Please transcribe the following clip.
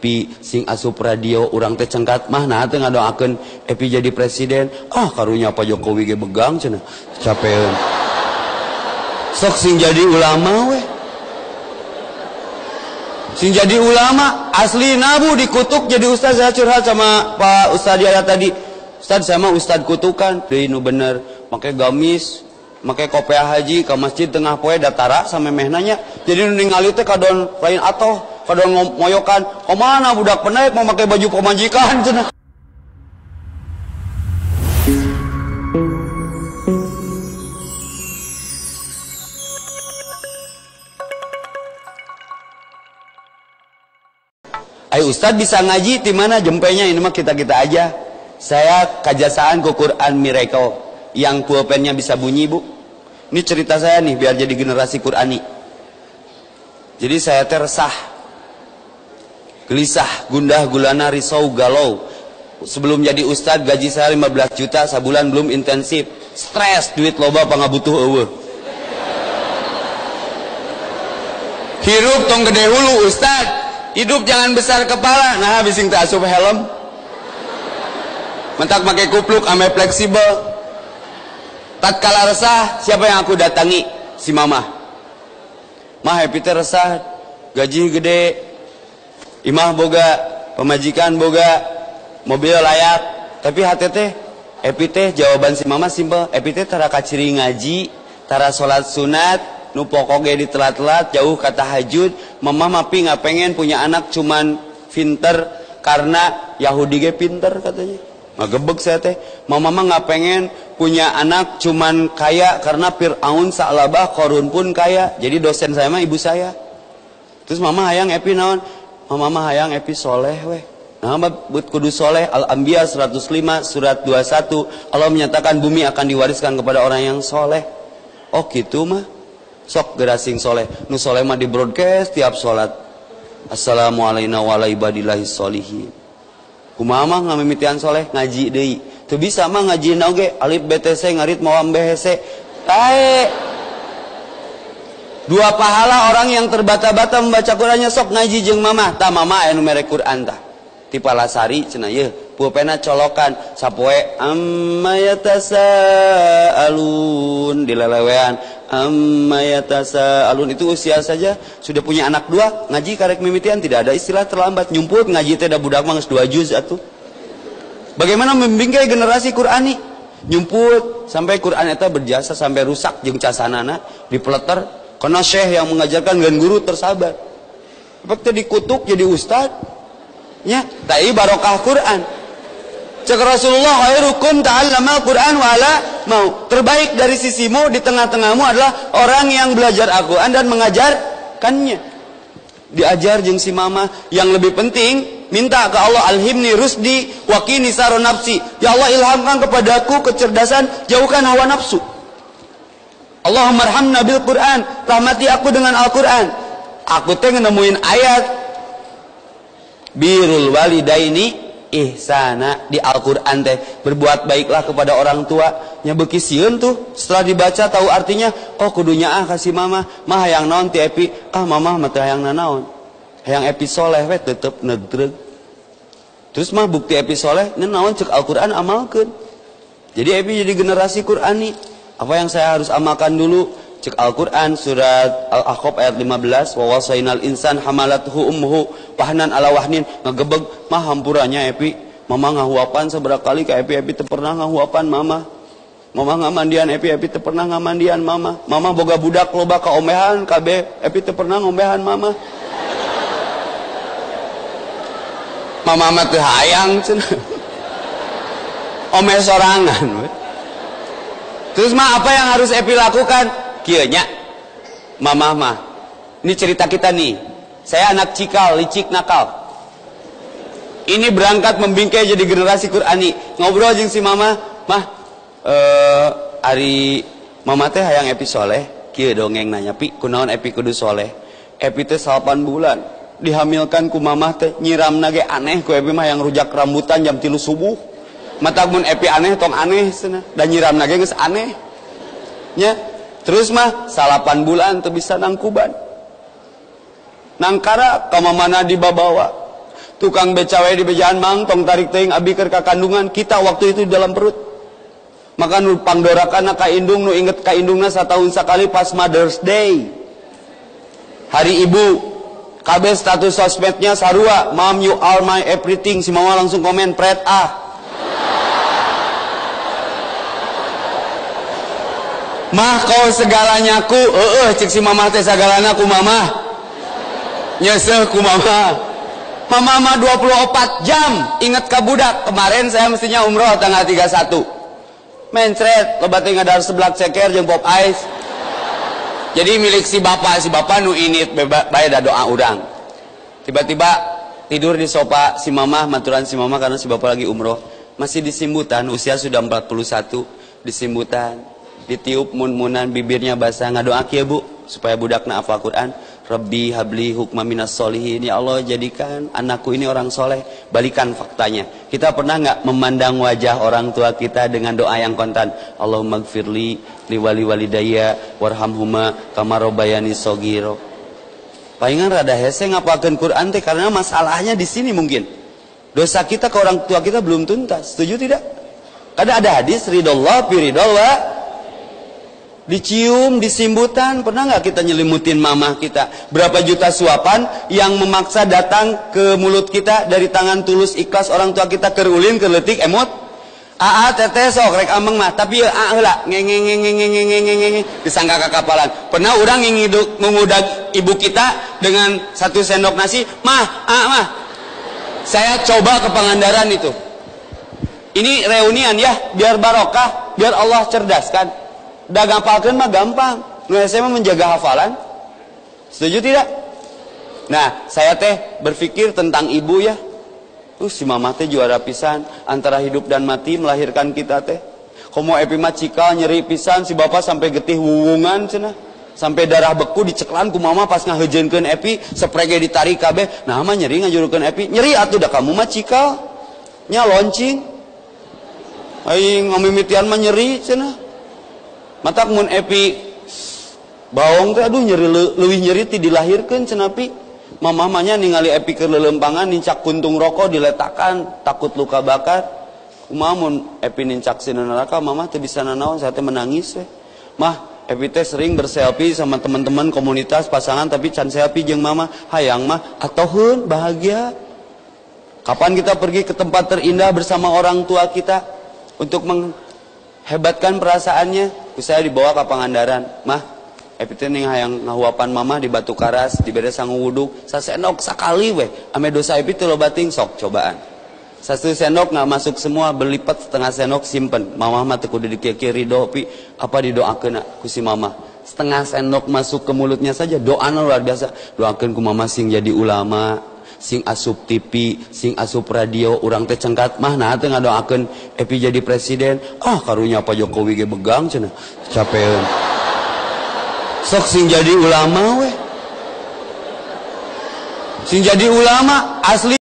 TV sing asup radio urang teh cengkat mah nah teh ngadoakeun Epi jadi presiden. Karunya Pak Jokowi ge begang cenah capeun. Sok sing jadi ulama weh. Sing jadi ulama asli nabu dikutuk jadi ustaz. Saya curhat sama Pak Ustaz Yaya tadi. Ustaz sama Ustaz kutukan deui nu bener make gamis, make kopiah haji ke masjid tengah poe datara sampe meh nanya. Jadi nu ningali teh kadon lain atoh, kadon ngoyokan, "Komana budak penaik mau make baju pemajikan?" cenah. Ayo Ustadz bisa ngaji di mana jempenya ini mah kita aja. Saya kajasaan ke Quran Miracle yang pulpennya bisa bunyi bu. Ini cerita saya nih biar jadi generasi Qurani. Jadi saya resah, gelisah, gundah gulana, risau galau. Sebelum jadi Ustadz gaji saya 15 juta sebulan belum intensif, stres duit loba pangabutuh eueuh. Hirup tong gede hulu Ustadz. Hidup jangan besar kepala. Nah bising teh asup helm mentak pakai kupluk ame fleksibel. Tatkala resah siapa yang aku datangi? Si mama. Mah Epi teh resah gaji gede, imah boga, pemajikan boga, mobil layak, tapi hati teh Epi teh jawaban si mama simpel. Epi teh tara kaciri ngaji, tara salat sunat, nu pokoknya ditelat-telat jauh kata tahajud. Mama mapi nggak pengen punya anak cuman pinter karena Yahudi ge pinter katanya. Ngagebeg saya teh. Mama mah nggak pengen punya anak cuman kaya karena Fir'aun sa'labah Qarun pun kaya. Jadi dosen saya mah ibu saya. Terus mama hayang Epi naon? Mama mah hayang Epi soleh weh. Nah buat kudu soleh. Al-Anbiya 105 surat 21 Allah menyatakan bumi akan diwariskan kepada orang yang soleh. Oh gitu mah. Sok gerasing soleh. Nu soleh mah di broadcast tiap sholat. Assalamualaikum warahmatullahi wabarakatuh. Kumaha mah ngamimitian soleh ngaji deui. Teu bisa mah ngaji oge alif BTC ngarit mawam BHC. Tae. Dua pahala orang yang terbata-bata membaca Qur'annya sok ngaji jeung mama. Tah mama anu mere Qur'an tah. Ti Palasari cenah yeuh. Pulpena colokan sapoe amma yatasaalun dilelewean amma yatasaalun itu usia saja sudah punya anak 2 ngaji karek mimitian tidak ada istilah terlambat nyumput ngaji teh da budak mah geus 2 juz atuh. Bagaimana membingkai generasi Qur'ani nyumput sampai Qur'an eta berjasa sampai rusak jeung casanana dipeleter karena syekh yang mengajarkan dan guru tersabar. Apa dikutuk jadi ustad nya tai barokah Qur'an. Cek Rasulullah khairukum ta'allama Al-Quran wala mau. Terbaik dari sisimu di tengah-tengahmu adalah orang yang belajar Al-Quran dan mengajarkannya. Diajar jeung si mama. Yang lebih penting minta ke Allah alhimni rusdi waqini saro nafsi. Ya Allah ilhamkan kepadaku kecerdasan, jauhkan hawa nafsu. Allahumma arhamna bil Quran, rahmati aku dengan Al-Quran. Aku teh nemuin ayat birrul walidaini ihsana di Al-Quran teh berbuat baiklah kepada orang tua nya beuki sieun tuh setelah dibaca tahu artinya. Oh kudunya kasih mama mah hayang naon ti Epi mama mah teh hayang nanaon hayang Epi soleh we tetep nedreg. Terus mah bukti Epi soleh naon cek Al-Quran amalkeun. Jadi Epi jadi generasi Qur'ani. Apa yang saya harus amalkan dulu? Cek Al-Quran surat Al-Ahqaf ayat 15 wa wasainal insan hamalathu ummuhu wahnan ala wahnin. Ngagebeg mah hampurannya Epi mama ngahuapan seberapa kali ke Epi teu pernah ngahuapan mama ngamandian Epi teu pernah ngamandian mama boga budak loba kaombehan kabeh Epi teu pernah ngombehan mama mah teu hayang cenah omeh sorangan. Terus mah apa yang harus Epi lakukan? Kieu nya mama mah ini cerita kita nih, saya anak cikal licik nakal ini berangkat membingkai jadi generasi Qur'ani. Ngobrol jeung si mama mah ari mama teh hayang Epi soleh kieu dongeng nanya pi kunaon Epi kudu soleh. Epi teh 8 bulan dihamilkan ku mama teh nyiramna ge aneh ku Epi mah yang rujak rambutan jam 3 subuh matak mun Epi aneh tong aneh cenah dan nyiramna ge geus aneh nya. Terus mah 8 bulan tuh bisa nangkuban nangkara kama mana dibabawa tukang beca we di bejaan mang tong tarik teuing abi keur ka kandungan kita waktu itu di dalam perut. Maka nu pangdorakan ka indung, nu inget ka indungna satahun sakali pas Mother's Day, hari ibu. Kabeh status sosmednya sarua, "Mom you are my everything." Si mama langsung komen pret ah. "Mah kau segalanya ku." Cek si mama teh segalanya ku mama. Nyesel ku mama. Mama mah 24 jam inget ka budak. Kemarin saya mestinya umroh tanggal 31. Mencret loba teh ngadar seblak ceker jeung pop ice. Jadi milik si bapak nu init bae da doa urang. Tiba-tiba tidur di sofa si mama, maturan si mama karena si bapak lagi umroh. Masih disimbutan, usia sudah 41, disimbutan, ditiup mun-munan, bibirnya basah, ngadoa kieu Bu supaya budakna hafal Quran. Rabbi habli hukma minas solihin. Ya Allah, jadikan anakku ini orang soleh. Balikan faktanya. Kita pernah nggak memandang wajah orang tua kita dengan doa yang kontan? Allahumma gfirli liwali walidayya warhamhuma kama rabbayani shogiro. Palingan rada hese ngapalkeun Quran teh karena masalahnya di sini mungkin. Dosa kita ke orang tua kita belum tuntas. Setuju tidak? Kadang ada hadis ridallah piridal wa dicium, disimbutan. Pernah nggak kita nyelimutin mama kita? Berapa juta suapan yang memaksa datang ke mulut kita dari tangan tulus ikhlas orang tua kita kerulin, kerletik, emot. Teteh sok rek ameng mah, tapi heula ngeng disangka kakapalan. Pernah orang mengudag ibu kita dengan 1 sendok nasi, mah. Saya coba ke Pangandaran itu. Ini reunian ya, biar barokah, biar Allah cerdaskan. Udah ngapalkeun mah gampang. Nu saya mah menjaga hafalan. Setuju tidak? Nah, saya teh berpikir tentang ibu ya. Si mama teh juara pisan antara hidup dan mati melahirkan kita teh. Komo epi mah cikal nyeri pisan, si bapak sampai getih wuwungan cenah. Sampai darah beku diceklan ku mama pas ngaheujeunkeun epi, sprege ditarik kabeh. Nah mah nyeri ngajurukeun epi. Nyeri atuh da kamu mah cikal. Nya loncing. Aing ngamimitian mah nyeri cenah. Matak mun epi baong teh aduh nyeri leuwih nyeri ti dilahirkeun cenah pi. Mamanya ningali epi keur lelempangan nincak kuntung rokok diletakkan takut luka bakar. Kumaha mun epi nincak sina neraka mama teh bisa nanaon saya teh menangis we. Mah epi teh sering berselfie sama teman-teman komunitas pasangan tapi can selfie jeung mama. Hayang mah atoheun bahagia. Kapan kita pergi ke tempat terindah bersama orang tua kita untuk menghebatkan perasaannya? Saya dibawa ke Pangandaran. Mah, epi teh ning hayang ngahuapan mama di Batu Karas, di beres sangu wuduk, sasendok sakali we. Ame dosa epi teh loba ting sok cobaan. 1 sendok nggak masuk semua, berlipat setengah sendok simpen. Mama mah teu kudu dikieu-kieu ridho pi, apa didoakeun ku si mama. Setengah sendok masuk ke mulutnya saja doana luar biasa. Doakeun ku mama sing jadi ulama, sing asup TV, sing asup radio, urang teh cengkat mah nah teh ngadoakeun epi jadi presiden. Karunya Pak Jokowi ge begang cenah. Capeun. Sok sing jadi ulama we. Sing jadi ulama asli